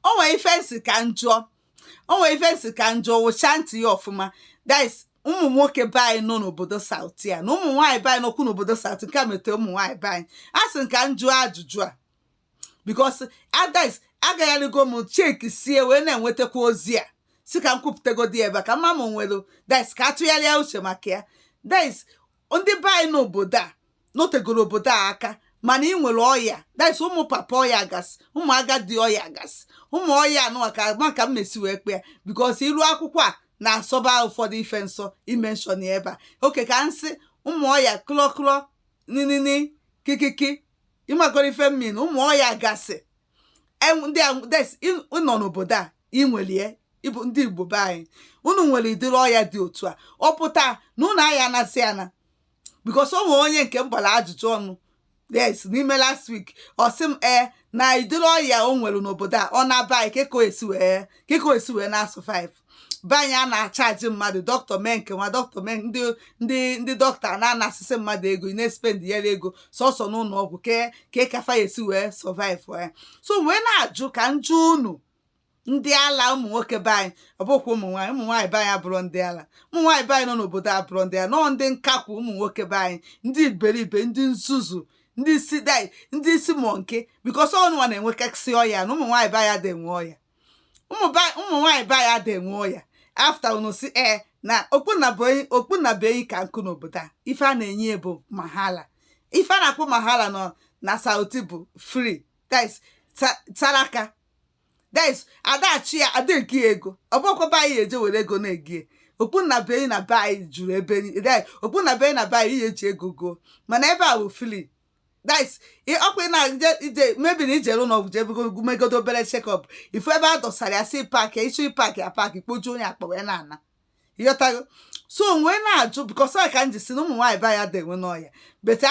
o nwere ife nsị ka njọ wụcha ntị ya ọfụma. That is ụmụ nwoke be anyị nọ n'obodo South ya na ụmụ nwaanyị be anyị nọkwu n'obodo South, nke a metere ụmụ nwaanyị be anyị. A sị ka m jụọ ajụjụ a because others agaghaligo m cheki sie wee na-enwetakwa ozi a si ka m kwupụtagodi ebe ka mma m nwere that ka atụgharịa uche maka ya. That is ndị be anyị n'obodo a notegoro obodo a aka mana ị nwere ọya. That is ụmụ papa ọya gasị, ụmụ agadi ọya gasị, ụmụ ọya anụ maka mmesi wee kpe ya because iru akwụkwọ a na-asọba ụfọdụ ife nsọ imenshọn ebe a. Oke ka nsị ụmụ ọya klọklọ ninini kikiki ịmagoro ife mmiri ụmụ ọya gasị nọ n'obodo a inwelie ịbụ ndị Igbo be anyị. Unu nwere ịdịrị ọya dị otu a ọ pụta na unu aya anasị ana because o nwere onye nke m gbara ajụjụ ọnụ yes n'ime last week ọ sị m na ịdịrị ọya o nwere n'obodo a ọ na-aba anyị keko esi wee na-asụ 5 be anyị a na-achaji mmadụ dọkịta mee nke nwa dọkịta mee ndị dọkịta na-anasịsị mmadụ ego ị na-espend ya ego sọsọ n'ụlọ ọgwụ ka kafa esi wee survive ya. So wee na-ajụ ka njụ unu ndị ala ụmụ nwoke be anyị ọ bụkwa ụmụ nwaanyị be anyị abụrụ ndị ala. Ụmụ nwaanyị be anyị nọ n'obodo abụrụ ndị ala nọ ndị nkakwu. Ụmụ nwoke be anyị ndị iberibe ndị nzuzu ndị isi mọ nke because ọnụnwa na-enwekasị ọya na ụmụ nwaanyị be anyị ada enwe ọya. ụmụ nwaanyị be anyị ada enwe ọya after unu si na okpu na be ka nkụ n'obodo a ife a na-enye bụ mahala. Ife a na-akpọ mahala nọ na South bụ free. That is saraka. That is adachi ya adeki ego ọ bụkwa be anyị eje were ego na-egie. Okpu na be anyị juru ebe okpu na be na be anyị eji ego go mana ebe a bụ free. That is ọkwa na ije maybe na ijere ụlọ ọgwụ jebe megodo obere check-up ifu ebe a dọsara ya si paakị ichu paakị ya paakị kpojuo onye akpa wee na-ana ịghọtago. So wee na-ajụ because ọ ka m ji si na ụmụ nwaanyị be anyị ada enwe n'ọya bete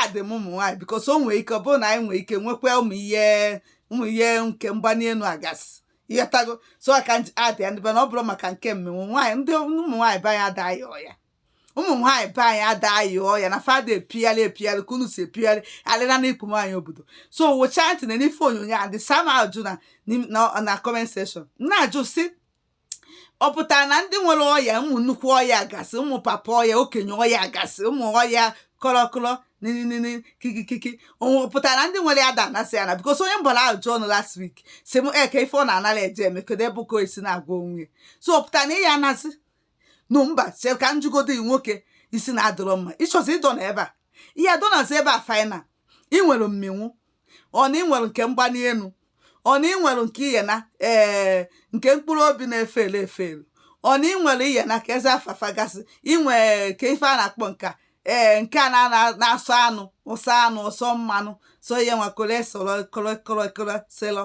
adị m ụmụ nwaanyị because o nwere ike ọ bụrụ na anyị nwere ike nwekwa ụmụ ihe nke mgbani elu agasị ịghọtago. So ọ ka m ji adị ya ndị be na ọ bụrụ maka nke mmenwu nwaanyị ndị ụmụ nwaanyị be anyị adaghị ọya. Ụmụ nwaanyị be anyị adaghị ọya na fada epigharị ka unu si epigharị alịra na ikpu nwaanyị obodo. So wụcha ntị na n'ife onyonyo a dị sama ajụ na comment section na-ajụ si ọ pụtara na ndị nwere ọya ụmụ nnukwu ọya gasị ụmụ papa ọya okenye ọya gasị ụmụ ọya kọrọkọrọ nini kikikiki ọ pụtara na ndị nwere ya da anasị ya na because onye mbara ajụ ọnụ last week si m ka ife ọ na-anara eje eme kedu ebe ka o esi na-agwa onwe. So ọ pụtara na ihe anasị no mba che ka njugodi nwoke isi na-adọrọ mma ịchọzi ịdọ na ebe a ihe adọnazi ebe a final ị nwere mmenwu ọ na ị nwere nke mgbani elu ọ na ị nwere nke ihe na nke mkpụrụ obi na-efe efe ọ na ị nwere ihe na ka eze afafa gasị ị nwere ka ife a na-akpọ nke a na-asọ anụ ụsọ mmanụ so ihe nwa kolesterọl selọ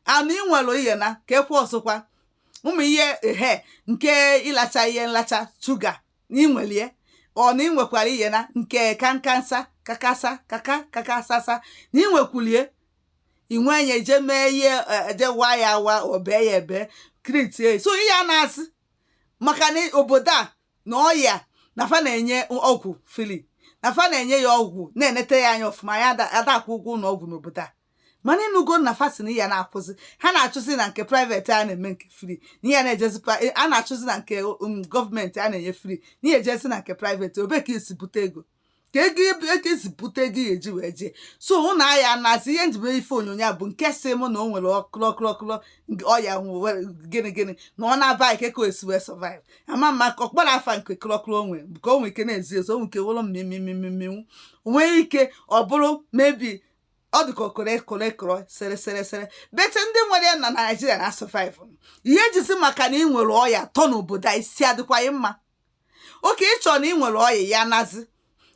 anụ ị nwere ihe na ka ekwe ọsọkwa ụmụ ihe nke ịlacha ihe nlacha shuga n'inwelie ọ na inwekwara ihe na nke kankansa kakasasa na inwekwulie inwe nye je mee ihe je wa ya wa obe ya ebe kritie. So ihe a na-asị maka na obodo a na ọya na fa na-enye ọgwụ fili na fa na-enye ya ọgwụ na-enete ya anya ọfụma ya ada akwụ ụgwọ na ọgwụ n'obodo a mana ịnụgo na fasin ya na-akwụzi ha na-achụzi na nke private a na-eme nke free n'ihe na-ejezikwa a na-achụzi na nke gọọmenti a na-enye free n'ihe ejezi na nke private obe ka isi bute ego ka ego isi bute ego eji wee jee. So ụnụ aya na-asị ihe njibe ife onyonyo a bụ nke si m na o nwere ọkụlọkụlọ ọya gịnị na ọ na-aba ike ka o esi wee survive ama maka ọkpara afa nke kụlọkụlọ onwe nke o nwere ike na-ezi ezo nke wụrụ mmemmemmemmemmemme nwee ike ọ bụrụ mebi ọ dị ka korekọrọ sere bete ndị nwere na Naijiria na survive ihe jizi maka na ị nwere ọya tọ n'obodo a isi adịkwaghị mma. Oke ịchọ na ị nwere ọya ya nazi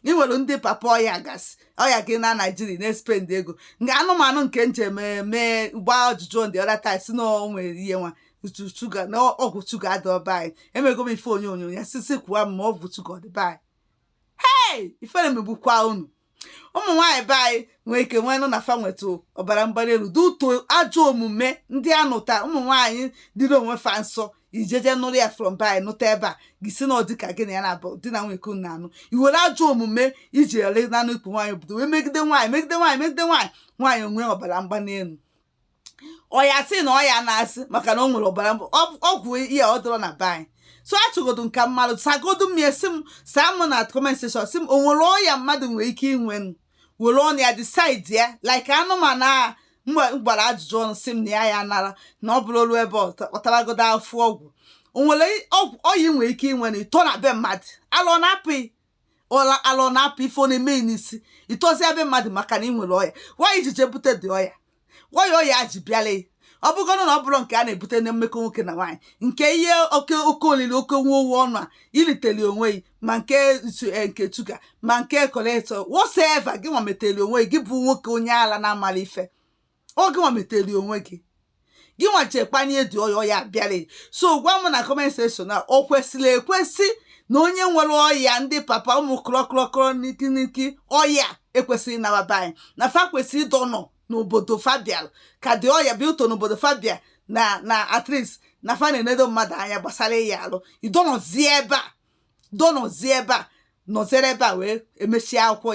ị nwere ndị papa ọya gasị ọya gị na Naijiria na-espend ego nga anụmanụ nke njem mee gba ajụjụ ndị ọra taa si na o nwere ihe nwa shuga na ọgwụ shuga adị ọba anyị emego m ife onyonyo ya sisi kwuwa ma ọgwụ shuga ọ dị be anyị. Hey ifere megbukwa unu ụmụ nwaanyị be anyị nwere ike nwenụ na fa nweta ọbara mgbali elu dị ụtọ ajọ omume ndị anụta ụmụ nwaanyị dịrị onwe fa nsọ ijeje nụrụ ya from be anyị nụta ebe a gị si na ọ dịka gị na ya na-abụ di na nwunye ka unu na-anụ iwere ajọ omume iji ele na ikpu nwaanyị obodo wee megide nwaanyị nwaanyị onwe ọbara mgbali elu. ọya sị na ọya na-asị maka na o nwere ọbara ọgwụ ihe ọ dọrọ na be anyị. So achọgodo nka mmadụ sagodo m esi m saa m na comment section si m o nwere ọya mmadụ nwere ike inwe were ọnụ ya decide ya like anụmanụ a gbara ajụjụ ọnụ si m na ya nara na ọ bụrụ olu ebe ọ taragodo afụ ọgwụ. O nwere ọya nwere ike inwe na ịtọ na be mmadụ alọ na-apụ ife ọ na-eme n'isi ịtọzie be mmadụ maka na ị nwere ọya. Nwaanyị ijije bute dị ọya ọya ji bịala ọ bụgoro na ọ bụrụ nke a na-ebute na mmekọ nwoke na nwaanyị nke ihe oke olili oke nwa owu ọnụ a iliteli onwe gị ma nke chuga ma nke koleto whatever gị nwa meteli onwe gị bụ nwoke onye ala na-amala ife oge nwa meteli onwe gị nwa chekpanye dị ọya bịala. So gwa m na comment section na o kwesịrị ekwesị na onye nwere ọya ndị papa ụmụ kọrọkọrọ niki ọya ekwesịghị na baba anyị na fa kwesịrị ịdọnọ n'obodo fabial ka dị ọya bịa ụtọ n'obodo fabia na at least na fa na-enedo mmadụ anya gbasara ya alụ idọnọzie ebe a nọzere ebe a wee emechie akwụkwọ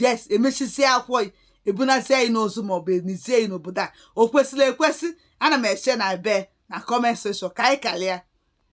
ya emechisie akwụkwọ ya ebunazie anyị n'ozu maọbụ enizie anyị n'obodo a o kwesịrị ekwesị. Ana m eche na ebe na comment section ka anyị kalịa.